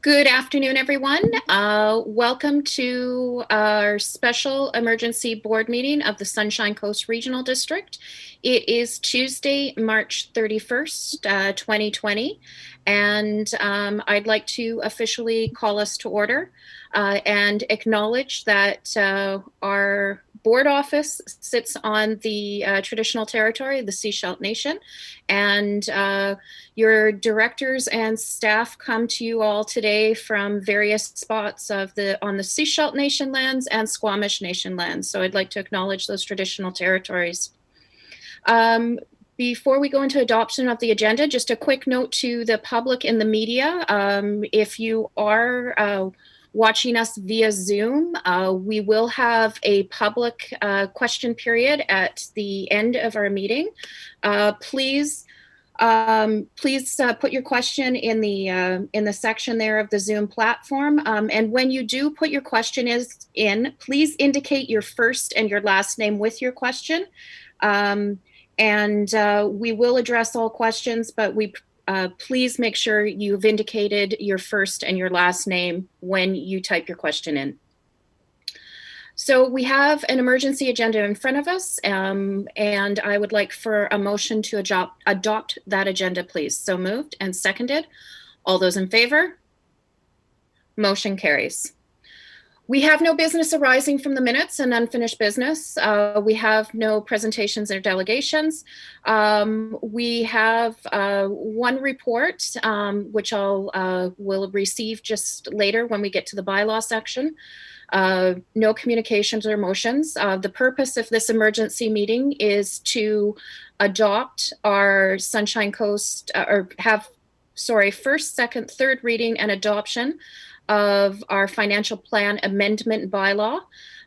Good afternoon, everyone. Welcome to our special emergency board meeting of the Sunshine Coast Regional District. It is Tuesday, March 31st, 2020, and I'd like to officially call us to order and acknowledge that our board office sits on the traditional territory of the Sechelt Nation, and your directors and staff come to you all today from various spots on the Sechelt Nation lands and Squamish Nation lands. So I'd like to acknowledge those traditional territories. Before we go into adoption of the agenda, just a quick note to the public and the media. If you are watching us via Zoom, we will have a public question period at the end of our meeting. Please put your question in the section there of the Zoom platform. And when you do put your question in, please indicate your first and your last name with your question. And we will address all questions, but please make sure you've indicated your first and your last name when you type your question in. So we have an emergency agenda in front of us, and I would like for a motion to adopt that agenda, please. So moved and seconded. All those in favor? Motion carries. We have no business arising from the minutes and unfinished business. We have no presentations or delegations. We have one report, which will receive just later when we get to the bylaw section. No communications or motions. The purpose of this emergency meeting is to adopt our Sunshine Coast, first, second, third reading and adoption of our financial plan amendment bylaw.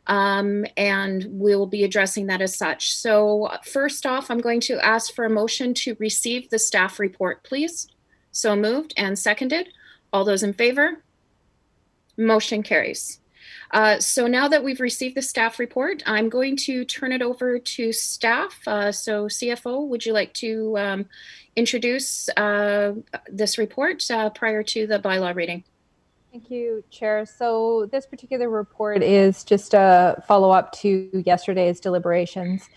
And we'll be addressing that as such. So first off, I'm going to ask for a motion to receive the staff report, please. So moved and seconded. All those in favor? Motion carries. So now that we've received the staff report, I'm going to turn it over to staff. So CFO, would you like to introduce this report prior to the bylaw reading? Thank you, Chair. So this particular report is just a follow-up to yesterday's deliberations.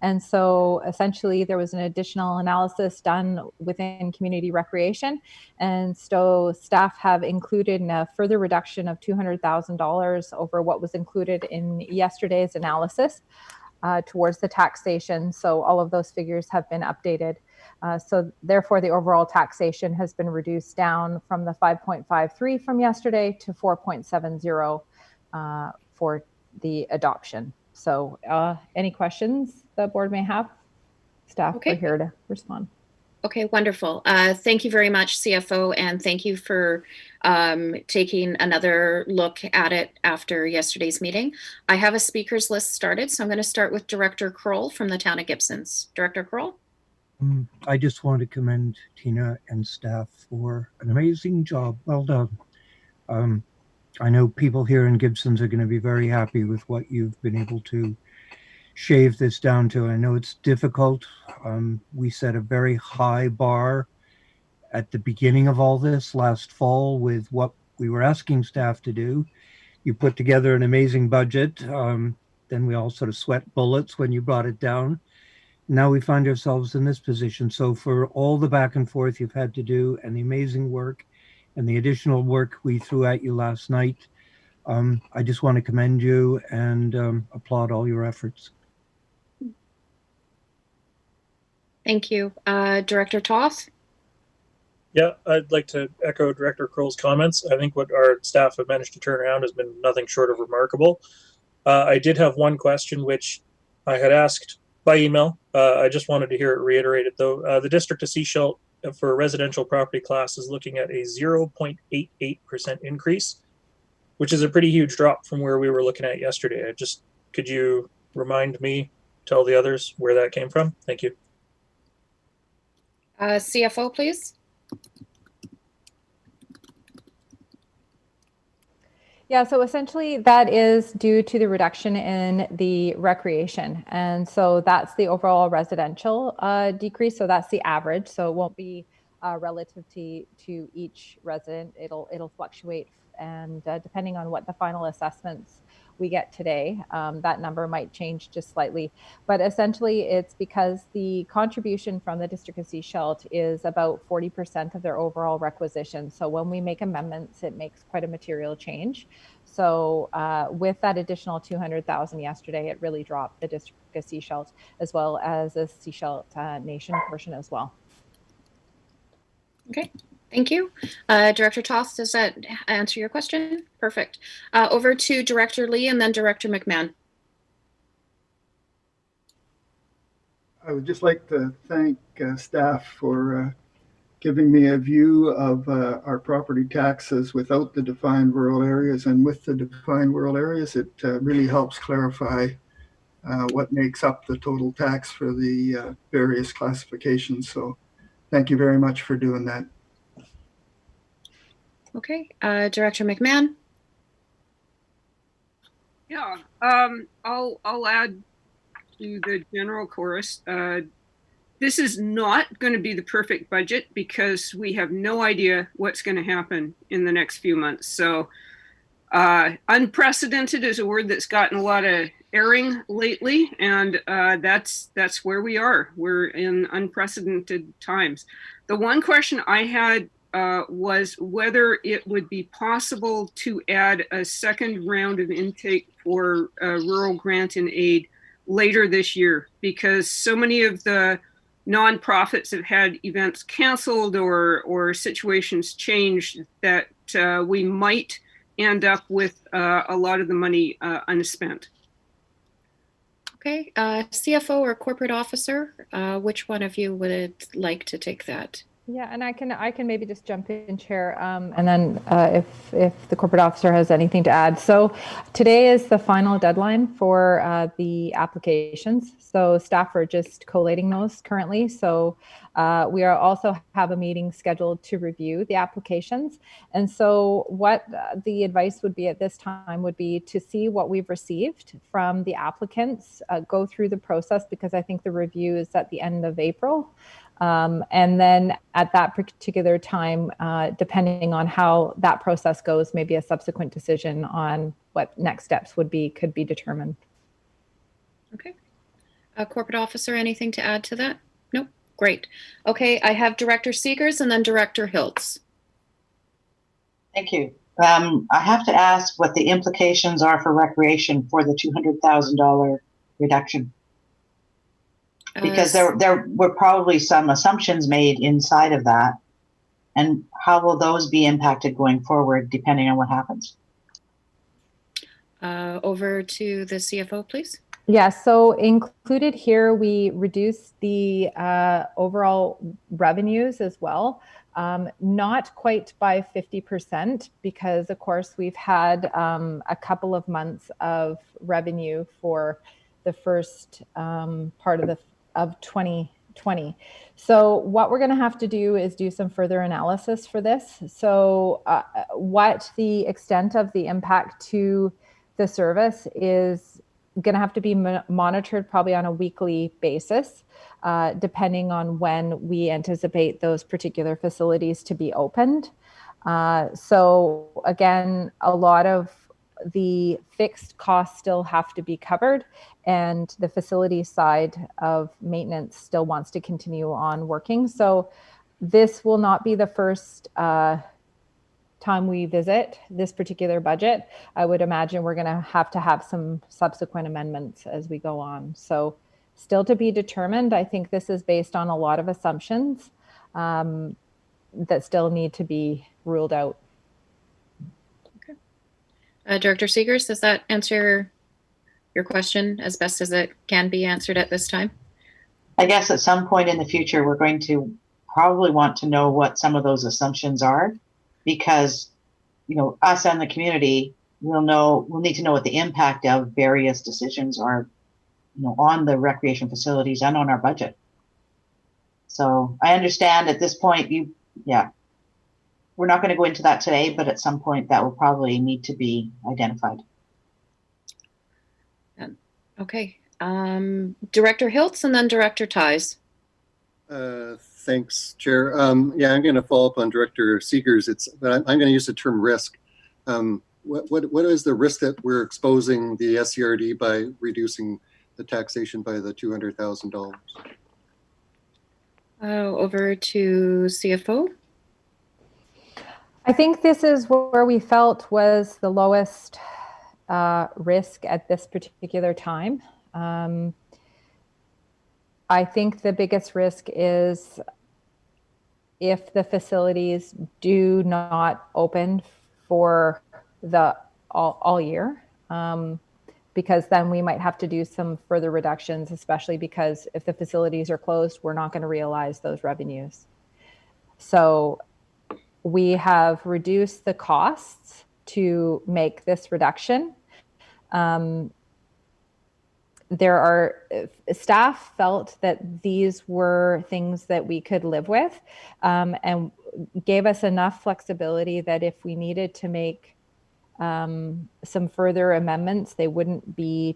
And so essentially there was an additional analysis done within community recreation. And so staff have included a further reduction of $200,000 over what was included in yesterday's analysis towards the taxation. So all of those figures have been updated. So therefore the overall taxation has been reduced down from the 5.53 from yesterday to 4.70 for the adoption. So any questions the board may have? Staff are here to respond. Okay, wonderful. Thank you very much, CFO, and thank you for taking another look at it after yesterday's meeting. I have a speakers list started, so I'm going to start with Director Kroll from the town of Gibsons. Director Kroll. I just want to commend Tina and staff for an amazing job. Well done. I know people here in Gibsons are going to be very happy with what you've been able to shave this down to. I know it's difficult. We set a very high bar at the beginning of all this last fall with what we were asking staff to do. You put together an amazing budget. Then we all sort of sweat bullets when you brought it down. Now we find ourselves in this position. So for all the back and forth you've had to do and the amazing work and the additional work we threw at you last night, I just want to commend you and applaud all your efforts. Thank you. Director Toth? Yeah, I'd like to echo Director Kroll's comments. I think what our staff have managed to turn around has been nothing short of remarkable. I did have one question which I had asked by email. I just wanted to hear it reiterated though. The District of Sechelt for residential property class is looking at a 0.88% increase, which is a pretty huge drop from where we were looking at yesterday. Could you remind me, tell the others where that came from? Thank you. CFO, please. Yeah, so essentially that is due to the reduction in the recreation. And so that's the overall residential decrease. So that's the average. So it won't be relative to each resident. It'll fluctuate, and depending on what the final assessments we get today, that number might change just slightly. But essentially, it's because the contribution from the District of Sechelt is about 40% of their overall requisition. So when we make amendments, it makes quite a material change. So with that additional 200,000 yesterday, it really dropped the District of Sechelt as well as the Sechelt Nation portion as well. Okay, thank you. Director Toth, does that answer your question? Perfect. Over to Director Lee and then Director McMahon. I would just like to thank staff for giving me a view of our property taxes without the defined rural areas, and with the defined rural areas, it really helps clarify what makes up the total tax for the various classifications. So thank you very much for doing that. Okay, Director McMahon. Yeah, I'll add to the general chorus. This is not going to be the perfect budget because we have no idea what's going to happen in the next few months. So unprecedented is a word that's gotten a lot of airing lately, and that's where we are. We're in unprecedented times. The one question I had was whether it would be possible to add a second round of intake for rural grant and aid later this year, because so many of the nonprofits have had events canceled or situations changed that we might end up with a lot of the money unspent. Okay, CFO or corporate officer, which one of you would like to take that? Yeah, and I can maybe just jump in, Chair, and then if the corporate officer has anything to add. So today is the final deadline for the applications. So staff are just collating those currently. So we are also have a meeting scheduled to review the applications. And so what the advice would be at this time would be to see what we've received from the applicants, go through the process, because I think the review is at the end of April. And then at that particular time, depending on how that process goes, maybe a subsequent decision on what next steps could be determined. Okay. Corporate officer, anything to add to that? Nope. Great. Okay, I have Director Seegers and then Director Hiltz. Thank you. I have to ask what the implications are for recreation for the $200,000 reduction. Because there were probably some assumptions made inside of that. And how will those be impacted going forward, depending on what happens? Over to the CFO, please. Yeah, so included here, we reduced the overall revenues as well. Not quite by 50%, because of course we've had a couple of months of revenue for the first part of 2020. So what we're going to have to do is do some further analysis for this. So what the extent of the impact to the service is going to have to be monitored probably on a weekly basis, depending on when we anticipate those particular facilities to be opened. So again, a lot of the fixed costs still have to be covered, and the facility side of maintenance still wants to continue on working. So this will not be the first time we visit this particular budget. I would imagine we're going to have some subsequent amendments as we go on. So still to be determined. I think this is based on a lot of assumptions that still need to be ruled out. Director Seegers, does that answer your question as best as it can be answered at this time? I guess at some point in the future, we're going to probably want to know what some of those assumptions are, because, you know, us and the community we'll need to know what the impact of various decisions are, you know, on the recreation facilities and on our budget. So I understand at this point, we're not going to go into that today, but at some point that will probably need to be identified. Okay. Director Hiltz and then Director Ties. Thanks, Chair. Yeah, I'm going to follow up on Director Seegers. But I'm going to use the term risk. What is the risk that we're exposing the SCRD by reducing the taxation by the $200,000? Over to CFO. I think this is where we felt was the lowest risk at this particular time. I think the biggest risk is if the facilities do not open for the all year, because then we might have to do some further reductions, especially because if the facilities are closed, we're not going to realize those revenues. So we have reduced the costs to make this reduction. Staff felt that these were things that we could live with, and gave us enough flexibility that if we needed to make some further amendments, they wouldn't be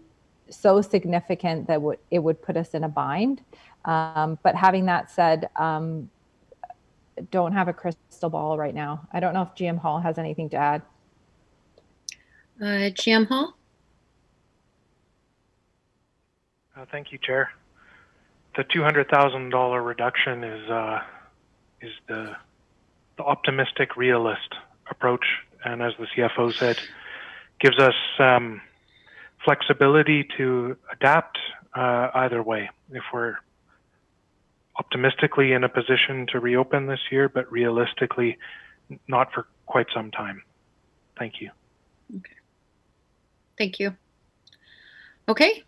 so significant that it would put us in a bind. But having that said, don't have a crystal ball right now. I don't know if GM Hall has anything to add. GM Hall? Thank you, Chair. The $200,000 reduction is the optimistic realist approach, and as the CFO said, gives us flexibility to adapt either way. If we're optimistically in a position to reopen this year, but realistically not for quite some time. Thank you. Okay. Thank you. Okay.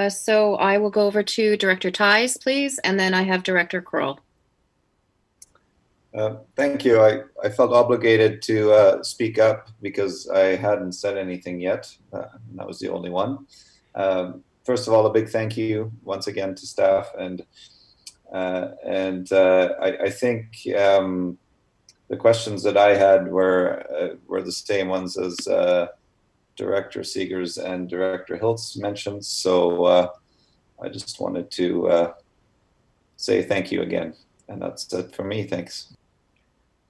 So I will go over to Director Ties, please, and then I have Director Kroll. Thank you. I felt obligated to speak up because I hadn't said anything yet. And I was the only one. First of all, a big thank you once again to staff, and I think the questions that I had were the same ones as Director Seegers and Director Hiltz mentioned. So I just wanted to say thank you again. And that's it for me. Thanks.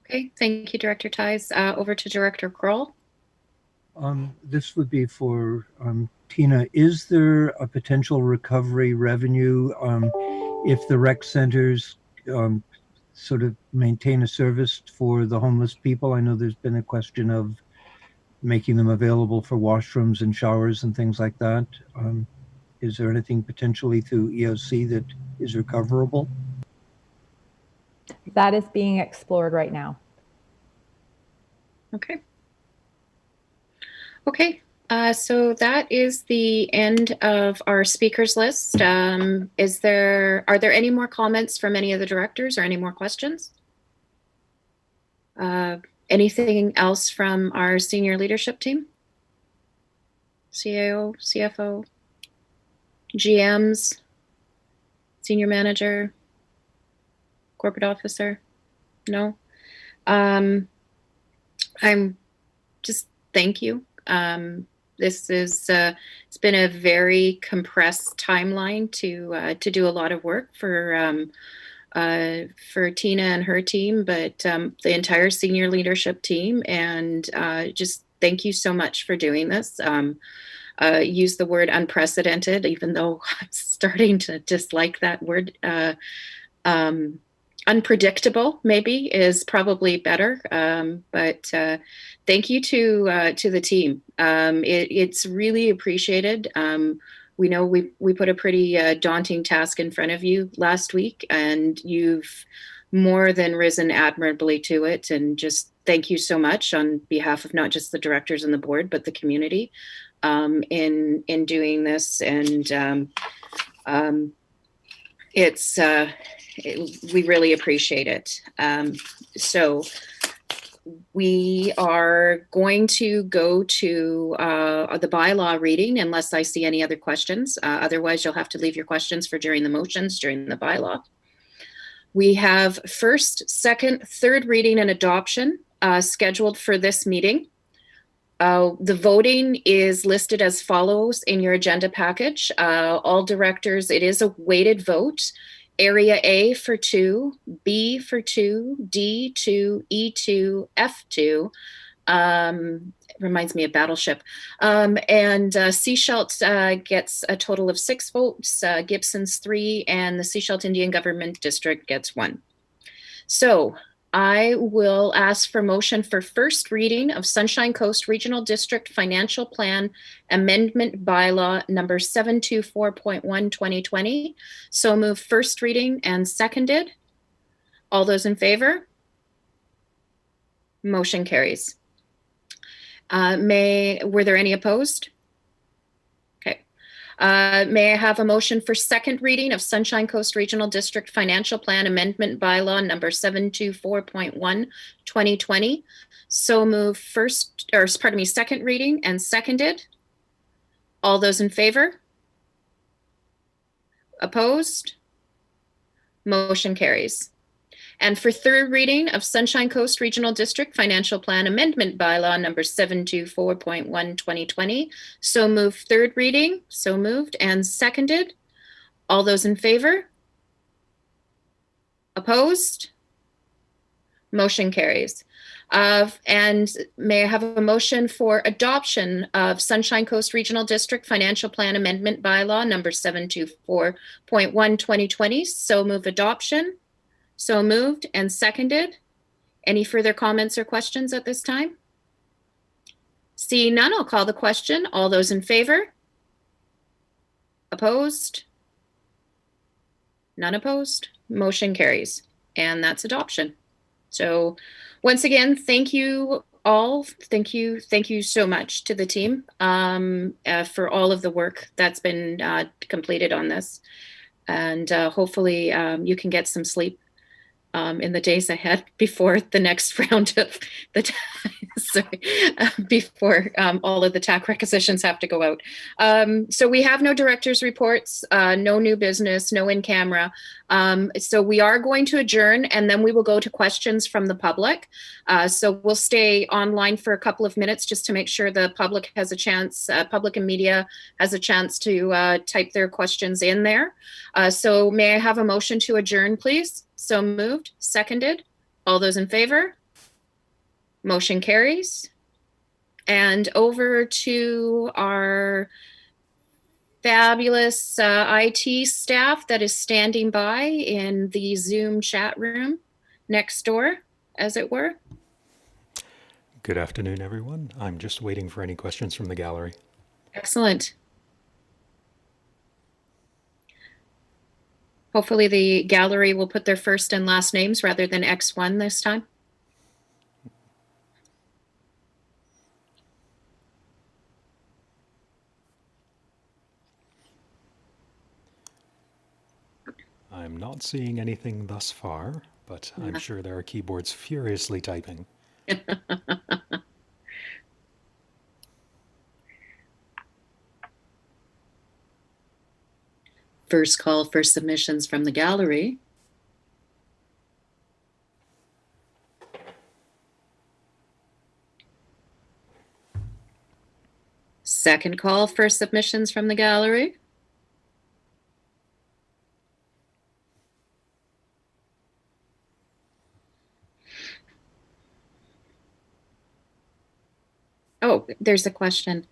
Okay, thank you, Director Ties. Over to Director Kroll. This would be for Tina. Is there a potential recovery revenue if the rec centers sort of maintain a service for the homeless people? I know there's been a question of making them available for washrooms and showers and things like that. Is there anything potentially through EOC that is recoverable? That is being explored right now. Okay. Okay. So that is the end of our speakers list. Are there any more comments from any of the directors or any more questions? Anything else from our senior leadership team? CAO, CFO, GMs, senior manager, corporate officer? No? I'm just, thank you. This is, it's been a very compressed timeline to do a lot of work for Tina and her team, but the entire senior leadership team, and just thank you so much for doing this. Use the word unprecedented, even though I'm starting to dislike that word. Unpredictable maybe is probably better, but thank you to the team. It's really appreciated. We know we put a pretty daunting task in front of you last week, and you've more than risen admirably to it. And just thank you so much on behalf of not just the directors and the board, but the community in doing this. And we really appreciate it. So we are going to go to the bylaw reading unless I see any other questions. Otherwise, you'll have to leave your questions for during the motions, during the bylaw. We have first, second, third reading and adoption scheduled for this meeting. The voting is listed as follows in your agenda package. All directors, it is a weighted vote. Area A for 2, B for 2, D 2, E2, F2. Reminds me of Battleship. And Seashelt gets a total of 6 votes, Gibson's 3, and the Seashelt Indian Government District gets 1. So I will ask for motion for first reading of Sunshine Coast Regional District Financial Plan Amendment Bylaw number 724.1 2020. So move first reading and seconded. All those in favor? Motion carries. Were there any opposed? Okay. May I have a motion for second reading of Sunshine Coast Regional District Financial Plan Amendment Bylaw number 724.1 2020. So move second reading and seconded. All those in favor? Opposed? Motion carries. And for third reading of Sunshine Coast Regional District Financial Plan Amendment Bylaw number 724.1 2020. So move third reading. So moved and seconded. All those in favor? Opposed? Motion carries. And may I have a motion for adoption of Sunshine Coast Regional District Financial Plan Amendment Bylaw number 724.1 2020. So move adoption. So moved and seconded. Any further comments or questions at this time? Seeing none, I'll call the question. All those in favor? Opposed? None opposed? Motion carries. And that's adoption. So once again, thank you all. Thank you so much to the team for all of the work that's been completed on this. And hopefully you can get some sleep in the days ahead before the next round of the before all of the TAC requisitions have to go out. So we have no director's reports, no new business, no in camera. So we are going to adjourn and then we will go to questions from the public. So we'll stay online for a couple of minutes just to make sure the public has a chance, public and media has a chance to type their questions in there. So may I have a motion to adjourn, please? So moved, seconded. All those in favor? Motion carries. And over to our fabulous IT staff that is standing by in the Zoom chat room next door, as it were. Good afternoon, everyone. I'm just waiting for any questions from the gallery. Excellent. Hopefully the gallery will put their first and last names rather than X1 this time. I'm not seeing anything thus far, but I'm sure there are keyboards furiously typing. First call for submissions from the gallery. Second call for submissions from the gallery. Oh, there's a question.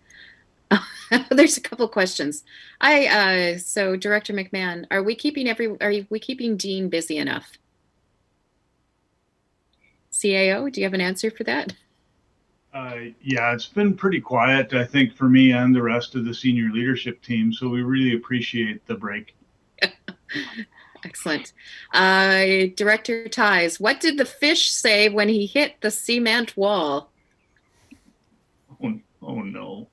There's a couple questions. So Director McMahon, are we keeping Dean busy enough? CAO, do you have an answer for that? Yeah, it's been pretty quiet, I think, for me and the rest of the senior leadership team. So we really appreciate the break. Excellent. Director Ties, what did the fish say when he hit the cement wall? Oh no.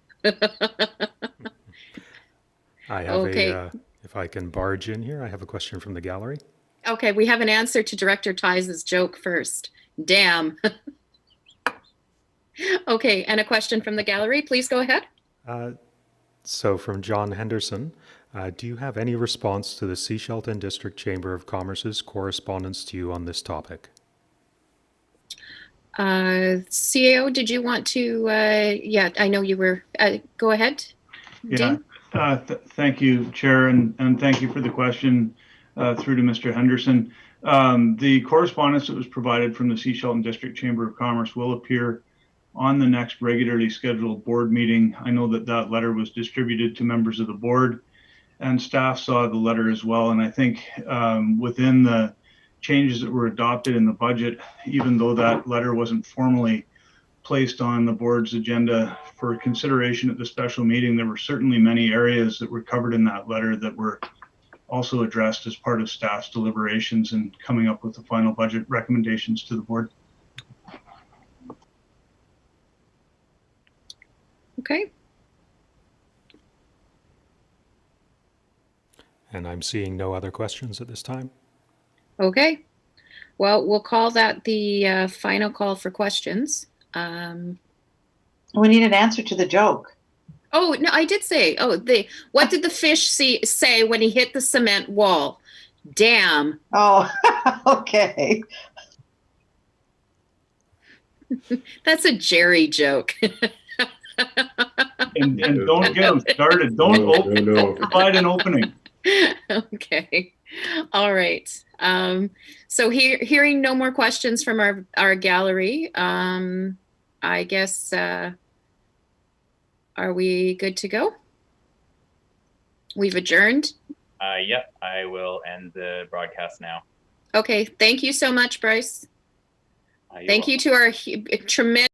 I have if I can barge in here, I have a question from the gallery. Okay, we have an answer to Director Ties' joke first. Damn. Okay, and a question from the gallery. Please go ahead. So from John Henderson, do you have any response to the Seashelton District Chamber of Commerce's correspondence to you on this topic? CAO, did you want to, yeah, I know you were, go ahead. Yeah, thank you, Chair, and thank you for the question. through to Mr. Henderson. The correspondence that was provided from the C. Shelton District Chamber of Commerce will appear on the next regularly scheduled board meeting. I know that that letter was distributed to members of the board, and staff saw the letter as well. And I think within the changes that were adopted in the budget, even though that letter wasn't formally placed on the board's agenda for consideration at the special meeting, there were certainly many areas that were covered in that letter that were also addressed as part of staff's deliberations and coming up with the final budget recommendations to the board. Okay. And I'm seeing no other questions at this time. Okay. Well, we'll call that the final call for questions. We need an answer to the joke. Oh, no, I did say, what did the fish say when he hit the cement wall? Damn. Oh, okay. That's a Jerry joke. And don't get them started. Don't provide an opening. Okay. All right. So hearing no more questions from our gallery, I guess, are we good to go? We've adjourned? Yep, I will end the broadcast now. Okay. Thank you so much, Bryce. Thank you to our tremendous